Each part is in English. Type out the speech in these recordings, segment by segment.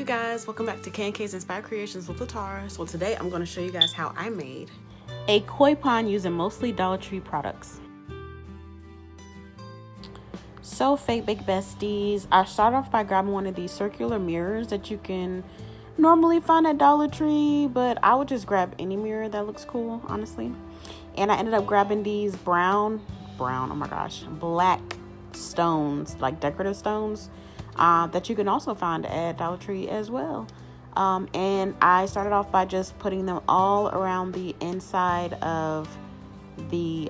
you guys, welcome back to K&K's Inspired Creations with Latara. So today I'm going to show you guys how I made a koi pond using mostly Dollar Tree products. So fake bake besties, I started off by grabbing one of these circular mirrors that you can normally find at Dollar Tree, but I would just grab any mirror that looks cool, honestly. And I ended up grabbing these black stones, like decorative stones, that you can also find at Dollar Tree as well. And I started off by just putting them all around the inside of the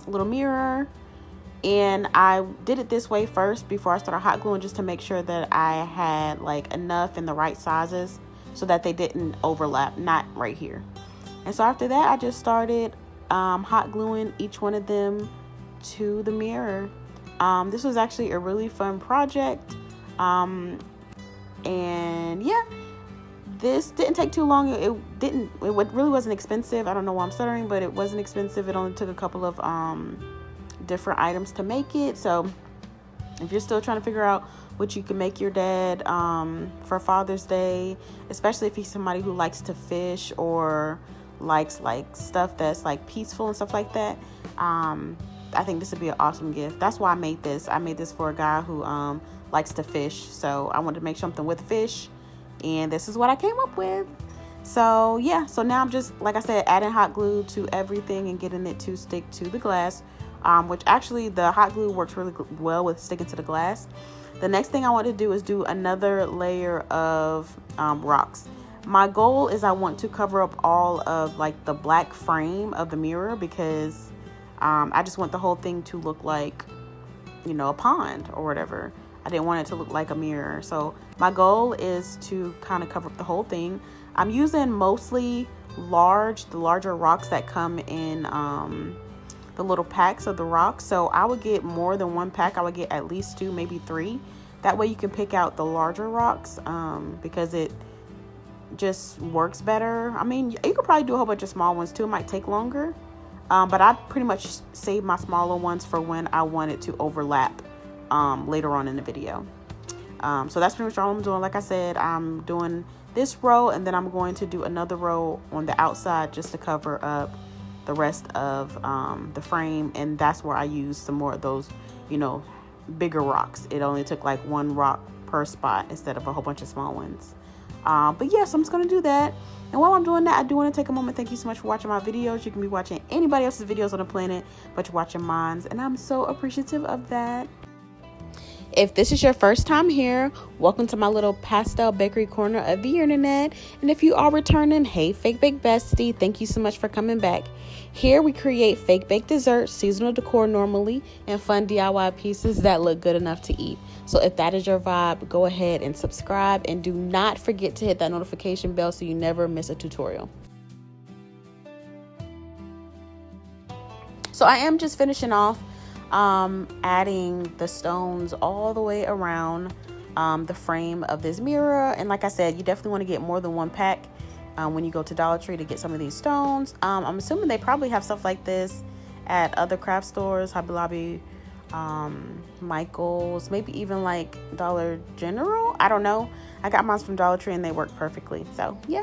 little mirror. And I did it this way first before I started hot gluing, just to make sure that I had like enough in the right sizes so that they didn't overlap, not right here. And so after that, I just started hot gluing each one of them to the mirror. This was actually a really fun project. And yeah, this didn't take too long. It really wasn't expensive. I don't know why I'm stuttering, but it wasn't expensive. It only took a couple of different items to make it. So if you're still trying to figure out what you can make your dad for Father's Day, especially if he's somebody who likes to fish or likes like stuff that's like peaceful and stuff like that, I think this would be an awesome gift. That's why I made this. I made this for a guy who likes to fish. So I wanted to make something with fish, and this is what I came up with. So yeah, so now I'm just, like I said, adding hot glue to everything and getting it to stick to the glass, which actually the hot glue works really well with sticking to the glass. The next thing I want to do is do another layer of rocks. My goal is I want to cover up all of like the black frame of the mirror, because I just want the whole thing to look like, you know, a pond or whatever. I didn't want it to look like a mirror. So my goal is to kind of cover up the whole thing. I'm using mostly the larger rocks that come in the little packs of the rocks. So I would get more than one pack. I would get at least 2, maybe 3. That way you can pick out the larger rocks, because it just works better. I mean, you could probably do a whole bunch of small ones too. It might take longer. But I pretty much save my smaller ones for when I want it to overlap later on in the video. So that's pretty much all I'm doing. Like I said, I'm doing this row, and then I'm going to do another row on the outside just to cover up the rest of the frame. And that's where I use some more of those, you know, bigger rocks. It only took like 1 rock per spot instead of a whole bunch of small ones. But yeah, so I'm just going to do that. And while I'm doing that, I do want to take a moment. Thank you so much for watching my videos. You can be watching anybody else's videos on the planet, but you're watching mine, and I'm so appreciative of that. If this is your first time here, welcome to my little pastel bakery corner of the internet. And if you are returning, hey, fake bake bestie, thank you so much for coming back. Here we create fake baked desserts, seasonal decor normally, and fun DIY pieces that look good enough to eat. So if that is your vibe, go ahead and subscribe, and do not forget to hit that notification bell so you never miss a tutorial. So I am just finishing off adding the stones all the way around the frame of this mirror. And like I said, you definitely want to get more than 1 pack when you go to Dollar Tree to get some of these stones. I'm assuming they probably have stuff like this at other craft stores, Hobby Lobby, Michael's, maybe even like Dollar General. I don't know. I got mine from Dollar Tree and they work perfectly. So yeah.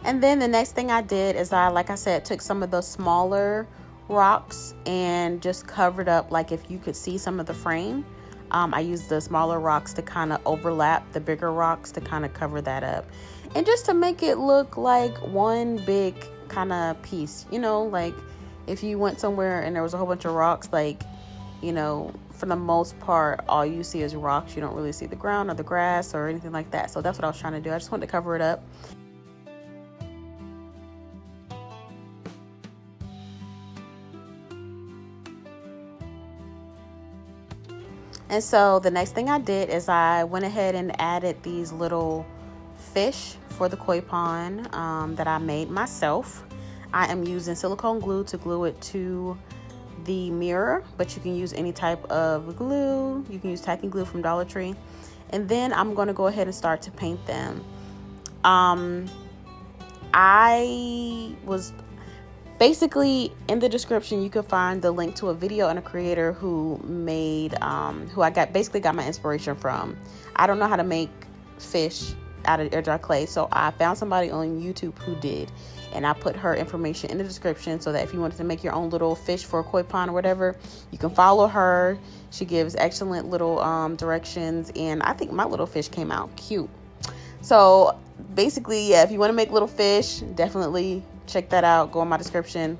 And then the next thing I did is like I said, took some of those smaller rocks and just covered up, like if you could see some of the frame. I used the smaller rocks to kind of overlap the bigger rocks to kind of cover that up, and just to make it look like one big kind of piece, you know, like if you went somewhere and there was a whole bunch of rocks, like, you know, for the most part all you see is rocks. You don't really see the ground or the grass or anything like that. So that's what I was trying to do. I just wanted to cover it up. And so the next thing I did is I went ahead and added these little fish for the koi pond that I made myself. I am using silicone glue to glue it to the mirror, but you can use any type of glue. You can use tacking glue from Dollar Tree. And then I'm going to go ahead and start to paint them. I was Basically, in the description, you can find the link to a video and a creator who made, who I got my inspiration from. I don't know how to make fish out of air dry clay, so I found somebody on YouTube who did, and I put her information in the description so that if you wanted to make your own little fish for a koi pond or whatever, you can follow her. She gives excellent little directions, and I think my little fish came out cute. So basically, yeah, if you want to make little fish, definitely check that out. Go in my description,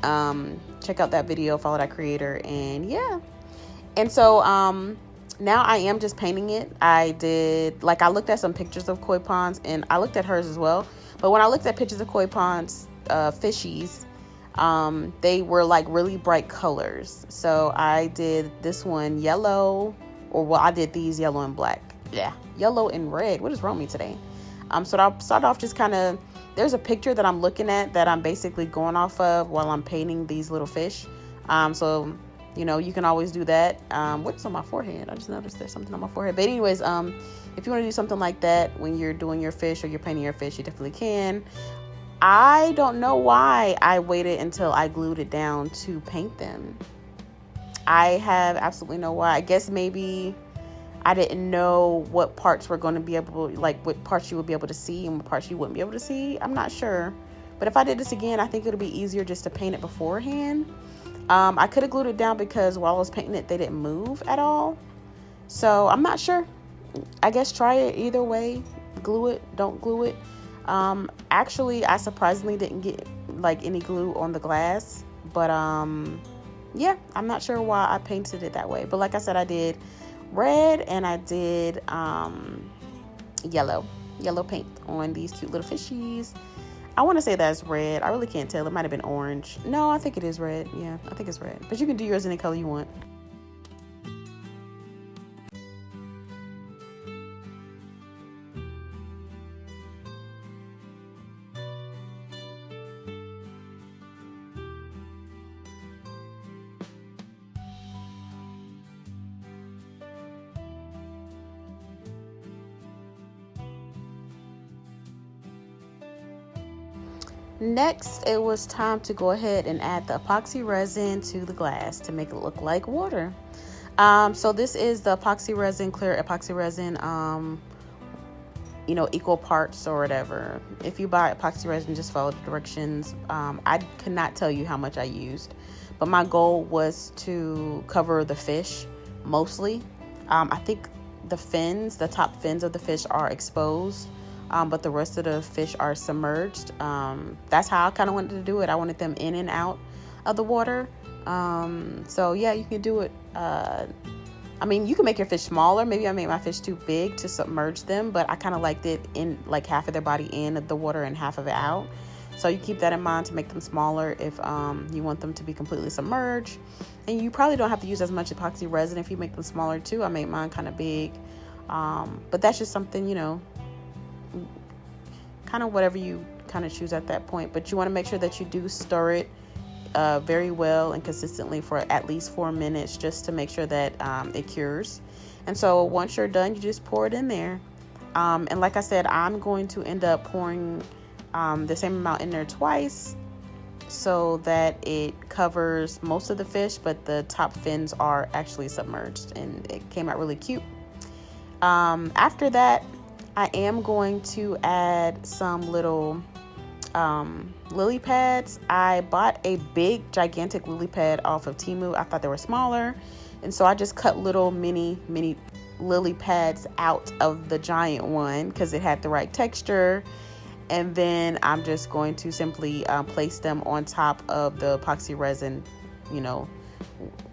check out that video, follow that creator, and yeah. And so now I am just painting it. I looked at some pictures of koi ponds, and I looked at hers as well. But when I looked at pictures of koi ponds, fishies, they were like really bright colors. So I did this one yellow, I did these yellow and black. Yeah, yellow and red. What is wrong with me today? So I'll start off just kind of, there's a picture that I'm looking at that I'm basically going off of while I'm painting these little fish. So, you know, you can always do that. What's on my forehead? I just noticed there's something on my forehead. But anyways, if you want to do something like that when you're doing your fish or you're painting your fish, you definitely can. I don't know why I waited until I glued it down to paint them. I have absolutely no why. I guess maybe I didn't know what parts were going to be able, like what parts you would be able to see and what parts you wouldn't be able to see. I'm not sure. But if I did this again, I think it'll be easier just to paint it beforehand. I could have glued it down because while I was painting it, they didn't move at all. So I'm not sure. I guess try it either way. Glue it, don't glue it. Actually, I surprisingly didn't get like any glue on the glass. But yeah, I'm not sure why I painted it that way. But like I said, I did red and I did yellow paint on these cute little fishies. I want to say that's red. I really can't tell. It might have been orange. No, I think it is red. Yeah, I think it's red. But you can do yours any color you want. Next, it was time to go ahead and add the epoxy resin to the glass to make it look like water. So this is the epoxy resin, clear epoxy resin, you know, equal parts or whatever. If you buy epoxy resin, just follow the directions. I cannot tell you how much I used, but my goal was to cover the fish mostly. I think the top fins of the fish are exposed. But the rest of the fish are submerged. That's how I kind of wanted to do it. I wanted them in and out of the water. So yeah, you can do it. I mean, you can make your fish smaller. Maybe I made my fish too big to submerge them, but I kind of liked it in like half of their body in the water and half of it out. So you keep that in mind to make them smaller if you want them to be completely submerged. And you probably don't have to use as much epoxy resin if you make them smaller too. I made mine kind of big. But that's just something, you know, kind of whatever you kind of choose at that point. But you want to make sure that you do stir it very well and consistently for at least 4 minutes just to make sure that it cures. And so once you're done, you just pour it in there. And like I said, I'm going to end up pouring the same amount in there twice so that it covers most of the fish, but the top fins are actually submerged, and it came out really cute. After that, I am going to add some little lily pads. I bought a big, gigantic lily pad off of Temu. I thought they were smaller, and so I just cut little mini lily pads out of the giant one because it had the right texture. And then I'm just going to simply place them on top of the epoxy resin, you know,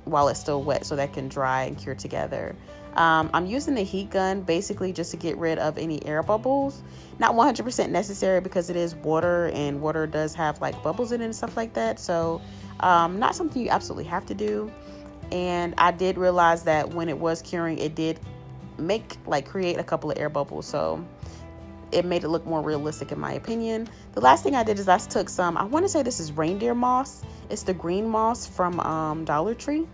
while it's still wet so that can dry and cure together. I'm using the heat gun basically just to get rid of any air bubbles. Not 100% necessary because it is water, and water does have like bubbles in it and stuff like that. So not something you absolutely have to do. And I did realize that when it was curing, it did create a couple of air bubbles. So it made it look more realistic in my opinion. The last thing I did is I took some, I want to say this is reindeer moss. It's the green moss from Dollar Tree.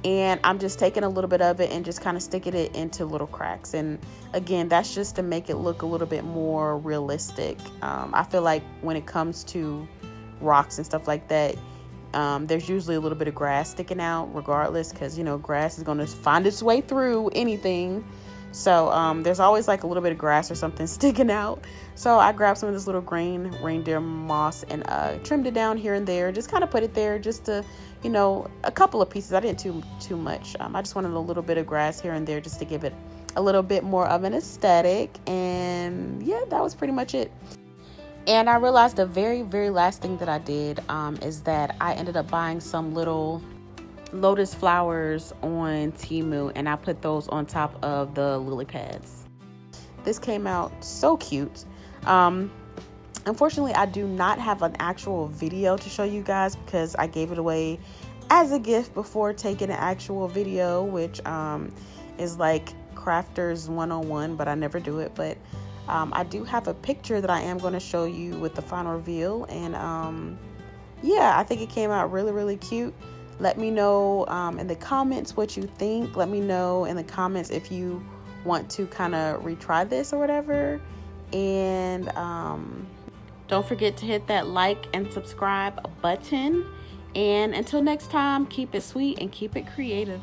And I'm just taking a little bit of it and just kind of sticking it into little cracks. And again, that's just to make it look a little bit more realistic. I feel like when it comes to rocks and stuff like that, there's usually a little bit of grass sticking out regardless, because, you know, grass is going to find its way through anything. So there's always like a little bit of grass or something sticking out. So I grabbed some of this little green reindeer moss and trimmed it down here and there. Just kind of put it there just to, you know, a couple of pieces. I didn't too much. I just wanted a little bit of grass here and there just to give it a little bit more of an aesthetic. And yeah, that was pretty much it. And I realized the very, very last thing that I did is that I ended up buying some little lotus flowers on Temu, and I put those on top of the lily pads. This came out so cute. Unfortunately, I do not have an actual video to show you guys because I gave it away as a gift before taking an actual video, which is like crafters 101, but I never do it. But I do have a picture that I am going to show you with the final reveal, and yeah, I think it came out really, really cute. Let me know in the comments what you think. Let me know in the comments if you want to kind of retry this or whatever. And don't forget to hit that like and subscribe button. And until next time, keep it sweet and keep it creative.